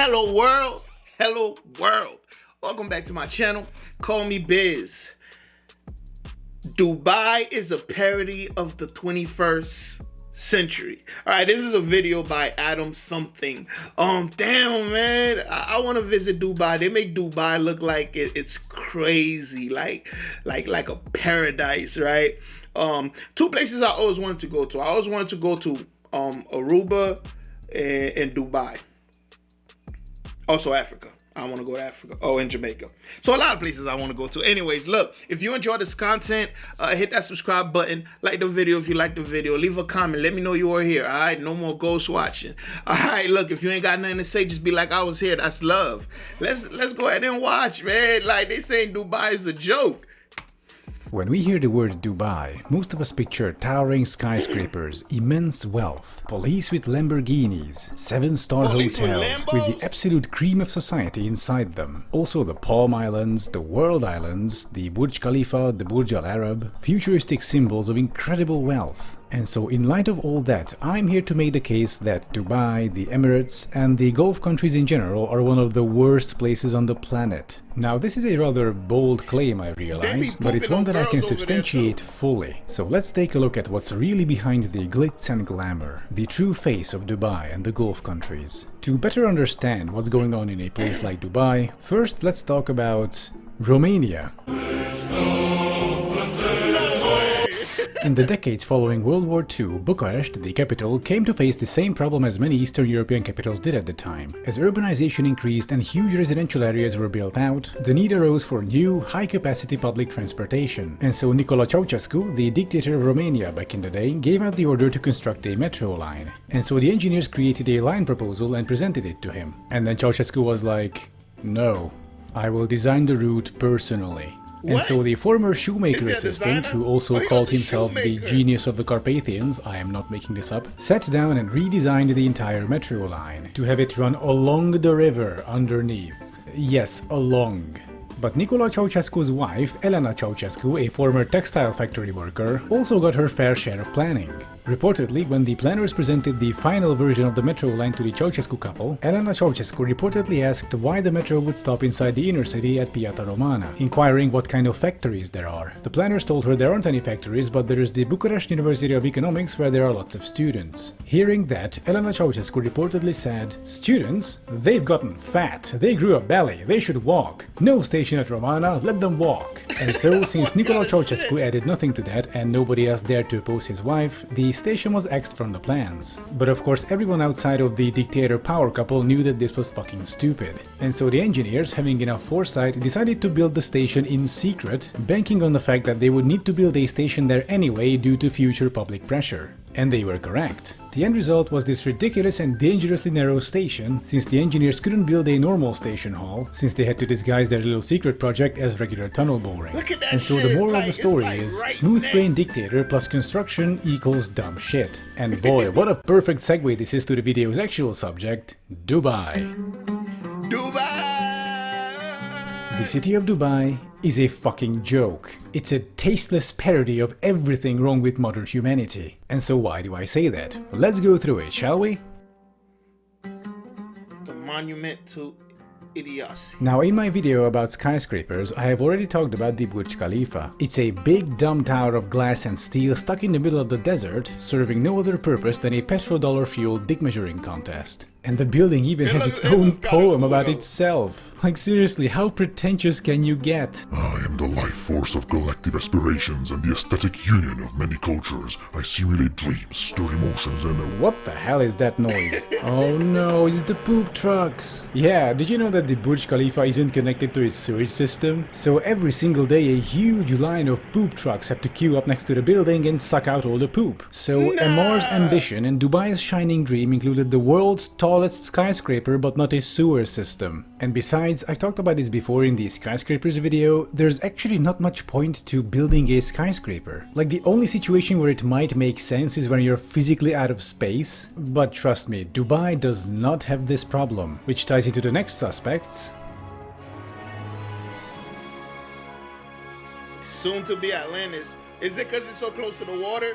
Hello world, hello world. Welcome back to my channel. Call me Biz. Dubai is a parody of the 21st century. All right, this is a video by Adam something. Damn man, I want to visit Dubai. They make Dubai look like it's crazy, like a paradise, right? Two places I always wanted to go to. I always wanted to go to Aruba and Dubai. Also Africa. I want to go to Africa. Oh, and Jamaica. So a lot of places I want to go to. Anyways, look, if you enjoy this content, hit that subscribe button. Like the video if you like the video. Leave a comment. Let me know you are here. All right? No more ghost watching. All right, look, if you ain't got nothing to say, just be like, I was here. That's love. Let's go ahead and watch, man. Like, they saying Dubai is a joke. When we hear the word Dubai, most of us picture towering skyscrapers, immense wealth, police with Lamborghinis, 7-star hotels with the absolute cream of society inside them. Also the Palm Islands, the World Islands, the Burj Khalifa, the Burj Al Arab, futuristic symbols of incredible wealth. And so in light of all that, I'm here to make the case that Dubai, the Emirates, and the Gulf countries in general are one of the worst places on the planet. Now this is a rather bold claim, I realize, but it's one that I can substantiate fully. So let's take a look at what's really behind the glitz and glamour, the true face of Dubai and the Gulf countries. To better understand what's going on in a place like Dubai, first let's talk about Romania. In the decades following World War II, Bucharest, the capital, came to face the same problem as many Eastern European capitals did at the time. As urbanization increased and huge residential areas were built out, the need arose for new, high-capacity public transportation. And so Nicolae Ceausescu, the dictator of Romania back in the day, gave out the order to construct a metro line. And so the engineers created a line proposal and presented it to him. And then Ceausescu was like, "No, I will design the route personally." And so the former shoemaker assistant, who also called himself the genius of the Carpathians, I am not making this up, sat down and redesigned the entire metro line to have it run along the river underneath. Yes, along. But Nicolae Ceausescu's wife, Elena Ceausescu, a former textile factory worker, also got her fair share of planning. Reportedly, when the planners presented the final version of the metro line to the Ceausescu couple, Elena Ceausescu reportedly asked why the metro would stop inside the inner city at Piața Romana, inquiring what kind of factories there are. The planners told her there aren't any factories, but there is the Bucharest University of Economics where there are lots of students. Hearing that, Elena Ceausescu reportedly said, "Students? They've gotten fat. They grew a belly. They should walk. No station at Romana, let them walk." And so, since Nicolae Ceausescu added nothing to that and nobody else dared to oppose his wife, the station was axed from the plans. But of course everyone outside of the dictator power couple knew that this was fucking stupid. And so the engineers, having enough foresight, decided to build the station in secret, banking on the fact that they would need to build a station there anyway due to future public pressure. And they were correct. The end result was this ridiculous and dangerously narrow station, since the engineers couldn't build a normal station hall, since they had to disguise their little secret project as regular tunnel boring. And so the moral of the story is, smooth brain dictator plus construction equals dumb shit. And boy, what a perfect segue this is to the video's actual subject, Dubai. Dubai! The city of Dubai is a fucking joke. It's a tasteless parody of everything wrong with modern humanity. And so why do I say that? Let's go through it, shall we? The monument to idiocy. Now, in my video about skyscrapers, I have already talked about the Burj Khalifa. It's a big dumb tower of glass and steel stuck in the middle of the desert, serving no other purpose than a petrodollar-fueled dick measuring contest. And the building even has its own poem about itself. Like seriously, how pretentious can you get? I am the life force of collective aspirations and the aesthetic union of many cultures. I simulate dreams, stir emotions, and What the hell is that noise? Oh no, it's the poop trucks. Yeah, did you know that the Burj Khalifa isn't connected to its sewage system? So every single day a huge line of poop trucks have to queue up next to the building and suck out all the poop. So Amar's ambition and Dubai's shining dream included the world's tallest skyscraper but not a sewer system. And besides, I talked about this before in the skyscrapers video, there's actually not much point to building a skyscraper. Like the only situation where it might make sense is when you're physically out of space. But trust me, Dubai does not have this problem, which ties into the next suspects. Soon to be Atlantis. Is it because it's so close to the water?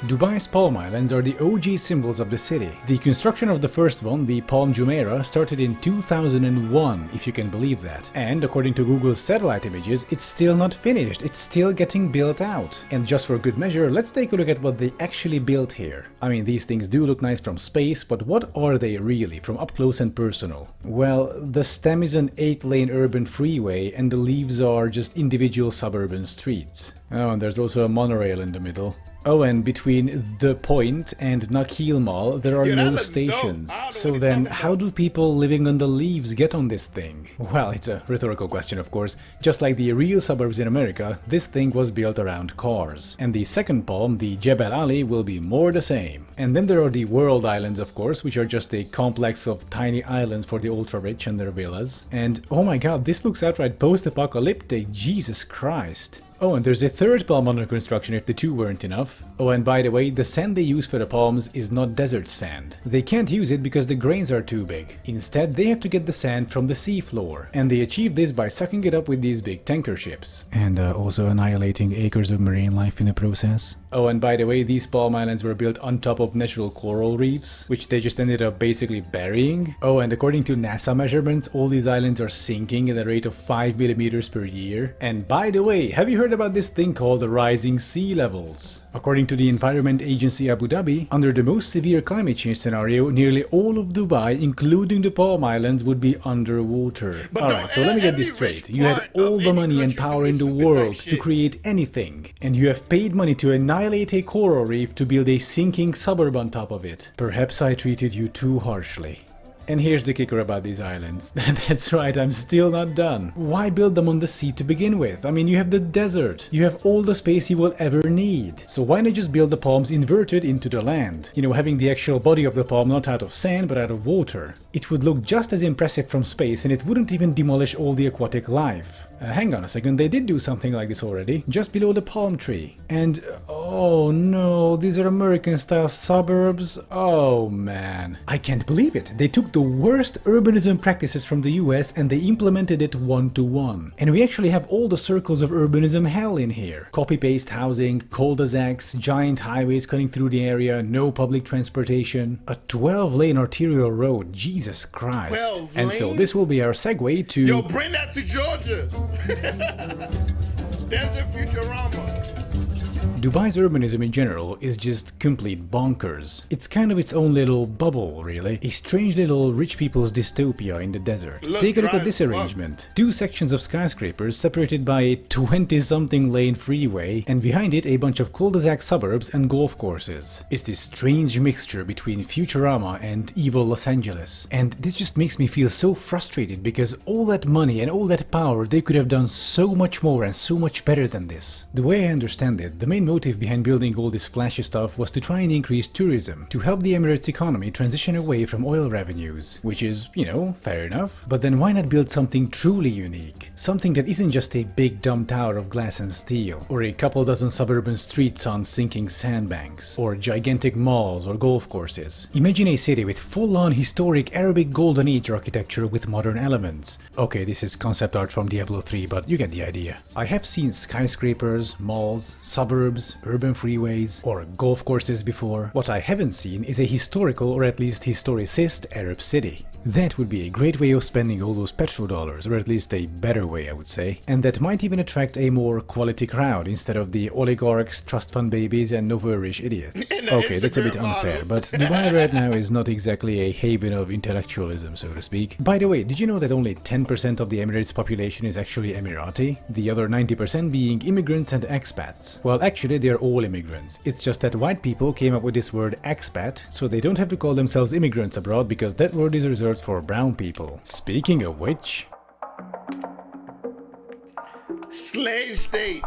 Dubai's Palm Islands are the OG symbols of the city. The construction of the first one, the Palm Jumeirah, started in 2001, if you can believe that. And according to Google's satellite images, it's still not finished, it's still getting built out. And just for good measure, let's take a look at what they actually built here. I mean, these things do look nice from space, but what are they really, from up close and personal? Well, the stem is an 8-lane urban freeway, and the leaves are just individual suburban streets. Oh, and there's also a monorail in the middle. Oh, and between The Point and Nakheel Mall, there are no stations. So then, how do people living on the leaves get on this thing? Well, it's a rhetorical question, of course. Just like the real suburbs in America, this thing was built around cars. And the second palm, the Jebel Ali, will be more the same. And then there are the World Islands, of course, which are just a complex of tiny islands for the ultra-rich and their villas. And oh my god, this looks outright post-apocalyptic, Jesus Christ. Oh, and there's a third palm under construction if the two weren't enough. Oh, and by the way, the sand they use for the palms is not desert sand. They can't use it because the grains are too big. Instead, they have to get the sand from the seafloor. And they achieve this by sucking it up with these big tanker ships. And also annihilating acres of marine life in the process. Oh, and by the way, these palm islands were built on top of natural coral reefs, which they just ended up basically burying. Oh, and according to NASA measurements, all these islands are sinking at a rate of 5 millimeters per year. And by the way, have you heard about this thing called the rising sea levels? According to the Environment Agency Abu Dhabi, under the most severe climate change scenario, nearly all of Dubai, including the Palm Islands, would be underwater. Alright, so let me get this straight. You had all the money and power in the world to create anything, and you have paid money to annihilate a coral reef to build a sinking suburb on top of it. Perhaps I treated you too harshly. And here's the kicker about these islands. That's right, I'm still not done. Why build them on the sea to begin with? I mean, you have the desert. You have all the space you will ever need. So why not just build the palms inverted into the land? You know, having the actual body of the palm not out of sand but out of water. It would look just as impressive from space, and it wouldn't even demolish all the aquatic life. Hang on a second, they did do something like this already, just below the palm tree. And oh no, these are American-style suburbs? Oh man. I can't believe it. They took the worst urbanism practices from the US and they implemented it one-to-one. And we actually have all the circles of urbanism hell in here. Copy-paste housing, cul-de-sacs, giant highways cutting through the area, no public transportation, a 12-lane arterial road, Jesus Christ. 12 and so this will be our segue to... Yo, bring that to Georgia! There's a Futurama. Dubai's urbanism in general is just complete bonkers. It's kind of its own little bubble, really. A strange little rich people's dystopia in the desert. Take a look at this arrangement. Two sections of skyscrapers separated by a 20-something lane freeway, and behind it a bunch of cul-de-sac suburbs and golf courses. It's this strange mixture between Futurama and evil Los Angeles. And this just makes me feel so frustrated because all that money and all that power, they could have done so much more and so much better than this. The way I understand it, the main motive behind building all this flashy stuff was to try and increase tourism, to help the Emirates economy transition away from oil revenues, which is, you know, fair enough. But then why not build something truly unique? Something that isn't just a big dumb tower of glass and steel, or a couple dozen suburban streets on sinking sandbanks, or gigantic malls or golf courses. Imagine a city with full-on historic Arabic Golden Age architecture with modern elements. Okay, this is concept art from Diablo 3, but you get the idea. I have seen skyscrapers, malls, suburbs, urban freeways, or golf courses before. What I haven't seen is a historical or at least historicist Arab city. That would be a great way of spending all those petrol dollars, or at least a better way, I would say. And that might even attract a more quality crowd instead of the oligarchs, trust fund babies, and Novo-rich idiots. Okay, that's a bit unfair, but Dubai right now is not exactly a haven of intellectualism, so to speak. By the way, did you know that only 10% of the Emirates population is actually Emirati? The other 90% being immigrants and expats. Well, actually, they're all immigrants. It's just that white people came up with this word expat, so they don't have to call themselves immigrants abroad because that word is reserved for brown people. Speaking of which... Slave state.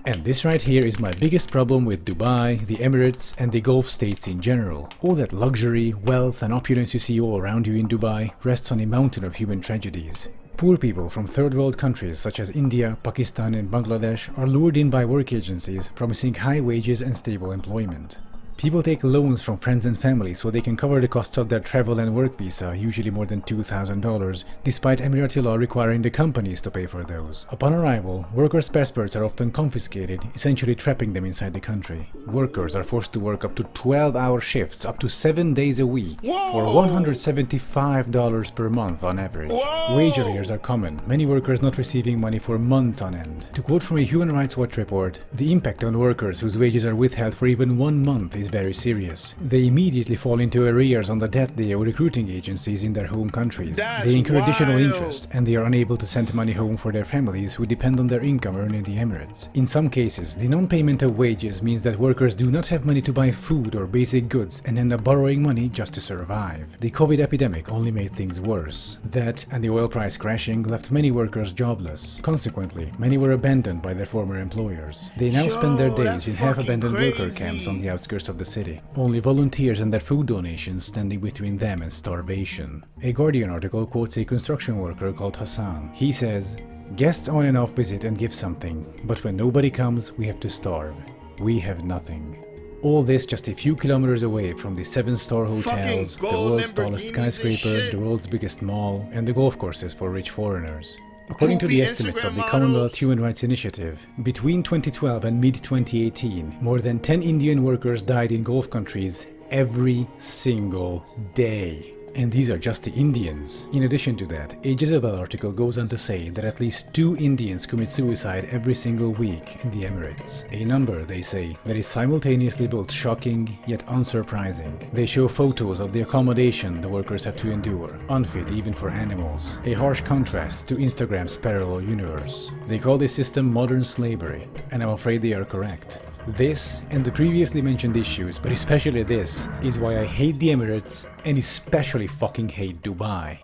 And this right here is my biggest problem with Dubai, the Emirates, and the Gulf states in general. All that luxury, wealth, and opulence you see all around you in Dubai rests on a mountain of human tragedies. Poor people from third world countries such as India, Pakistan, and Bangladesh are lured in by work agencies promising high wages and stable employment. People take loans from friends and family so they can cover the costs of their travel and work visa, usually more than $2,000, despite Emirati law requiring the companies to pay for those. Upon arrival, workers' passports are often confiscated, essentially trapping them inside the country. Workers are forced to work up to 12-hour shifts up to 7 days a week for $175 per month on average. Wage arrears are common, many workers not receiving money for months on end. To quote from a Human Rights Watch report, the impact on workers whose wages are withheld for even 1 month is very serious. They immediately fall into arrears on the death they owe recruiting agencies in their home countries. They incur additional interest, and they are unable to send money home for their families who depend on their income earned in the Emirates. In some cases, the non-payment of wages means that workers do not have money to buy food or basic goods and end up borrowing money just to survive. The COVID epidemic only made things worse. That and the oil price crashing left many workers jobless. Consequently, many were abandoned by their former employers. They now spend their days in half-abandoned worker camps on the outskirts of the city. Only volunteers and their food donations standing between them and starvation. A Guardian article quotes a construction worker called Hassan. He says, "Guests on and off visit and give something, but when nobody comes, we have to starve. We have nothing." All this just a few kilometers away from the 7-star hotels, the world's tallest skyscraper, the world's biggest mall, and the golf courses for rich foreigners. According to the estimates of the Commonwealth Human Rights Initiative, between 2012 and mid-2018, more than 10 Indian workers died in Gulf countries every single day. And these are just the Indians. In addition to that, a Jezebel article goes on to say that at least 2 Indians commit suicide every single week in the Emirates. A number, they say, that is simultaneously both shocking yet unsurprising. They show photos of the accommodation the workers have to endure, unfit even for animals. A harsh contrast to Instagram's parallel universe. They call this system modern slavery, and I'm afraid they are correct. This and the previously mentioned issues, but especially this, is why I hate the Emirates and especially fucking hate Dubai.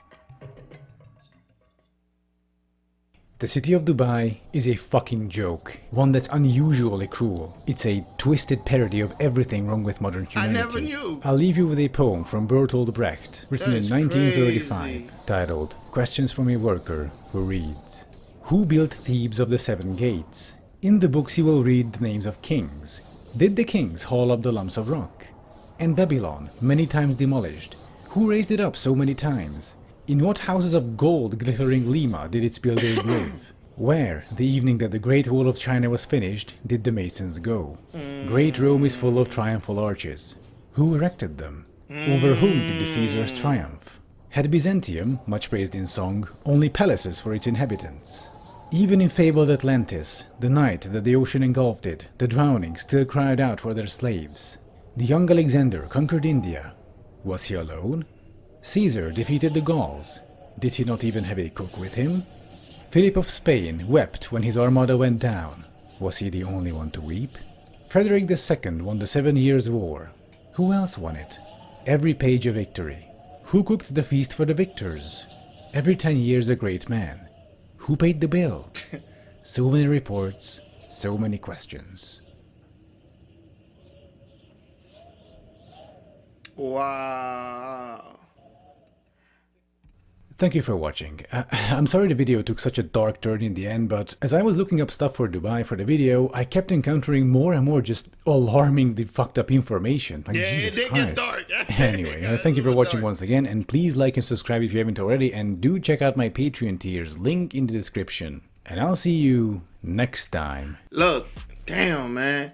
The city of Dubai is a fucking joke, one that's unusually cruel. It's a twisted parody of everything wrong with modern humanity. I never knew. I'll leave you with a poem from Bertolt Brecht, written in 1935, crazy. titled Questions from a Worker, who reads, "Who built Thebes of the 7 gates? In the books you will read the names of kings. Did the kings haul up the lumps of rock? And Babylon, many times demolished, who raised it up so many times? In what houses of gold glittering Lima did its builders live? Where, the evening that the Great Wall of China was finished, did the masons go? Great Rome is full of triumphal arches. Who erected them? Over whom did the Caesars triumph? Had Byzantium, much praised in song, only palaces for its inhabitants? Even in fabled Atlantis, the night that the ocean engulfed it, the drowning still cried out for their slaves. The young Alexander conquered India. Was he alone? Caesar defeated the Gauls. Did he not even have a cook with him? Philip of Spain wept when his armada went down. Was he the only one to weep? Frederick II won the 7 Years' War. Who else won it? Every page a victory. Who cooked the feast for the victors? Every 10 years a great man. Who paid the bill? So many reports, so many questions. Wow. Thank you for watching. I'm sorry the video took such a dark turn in the end, but as I was looking up stuff for Dubai for the video, I kept encountering more and more just alarmingly fucked up information. Like, Yeah, Jesus it did Christ. get dark. Anyway, thank you for watching once again, and please like and subscribe if you haven't already, and do check out my Patreon tiers, link in the description. And I'll see you next time. Look, damn, man.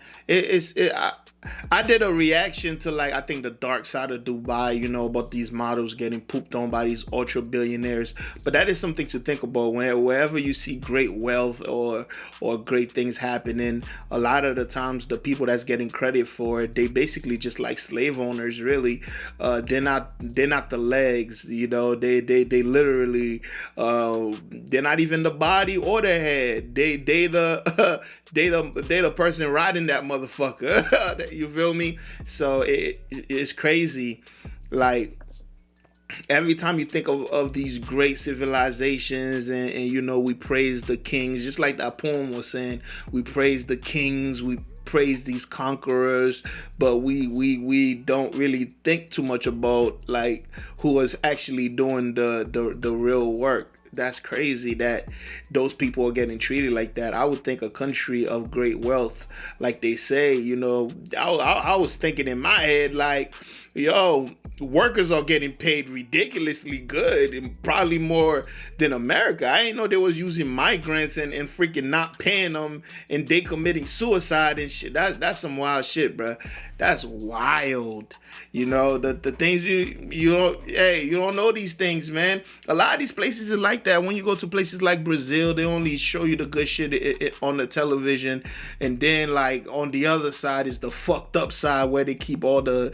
I did a reaction to, like, I think the dark side of Dubai, you know, about these models getting pooped on by these ultra billionaires. But that is something to think about. Wherever you see great wealth or great things happening, a lot of the times the people that's getting credit for it, they basically just like slave owners, really. They're not the legs, you know. They literally they're not even the body or the head. They the person riding that motherfucker. You feel me? So it's crazy. Like, every time you think of these great civilizations and you know, we praise the kings, just like that poem was saying, we praise the kings, we praise these conquerors, but we don't really think too much about, like, who is actually doing the real work. that's crazy that those people are getting treated like that. I would think a country of great wealth, like they say, you know, I was thinking in my head, like, yo, workers are getting paid ridiculously good and probably more than America. I didn't know they was using migrants and freaking not paying them and they committing suicide and shit. That's some wild shit, bro. That's wild. You know, the things you don't know these things, man. A lot of these places are like that. When you go to places like Brazil, they only show you the good shit on the television, and then like on the other side is the fucked up side where they keep all the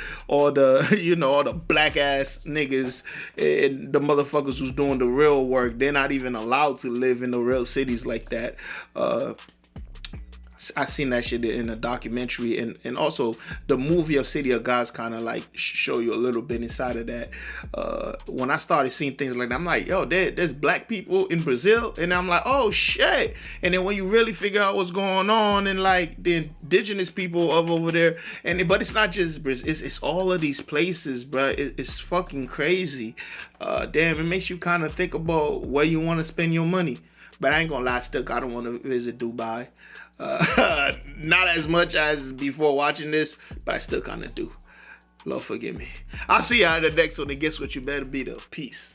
you know, all the black ass niggas and the motherfuckers who's doing the real work. They're not even allowed to live in the real cities like that. I seen that shit in a documentary, and also the movie of City of Gods kind of like show you a little bit inside of that. When I started seeing things like that, I'm like, yo, there's black people in Brazil, and I'm like, oh shit. And then when you really figure out what's going on and like the indigenous people of over there, but it's not just Brazil, it's all of these places, bro. It's fucking crazy. Damn, it makes you kind of think about where you want to spend your money. But I ain't gonna lie, still, I don't want to visit Dubai. Not as much as before watching this, but I still kind of do. Lord forgive me. I'll see y'all in the next one, and guess what? You better be there. Peace.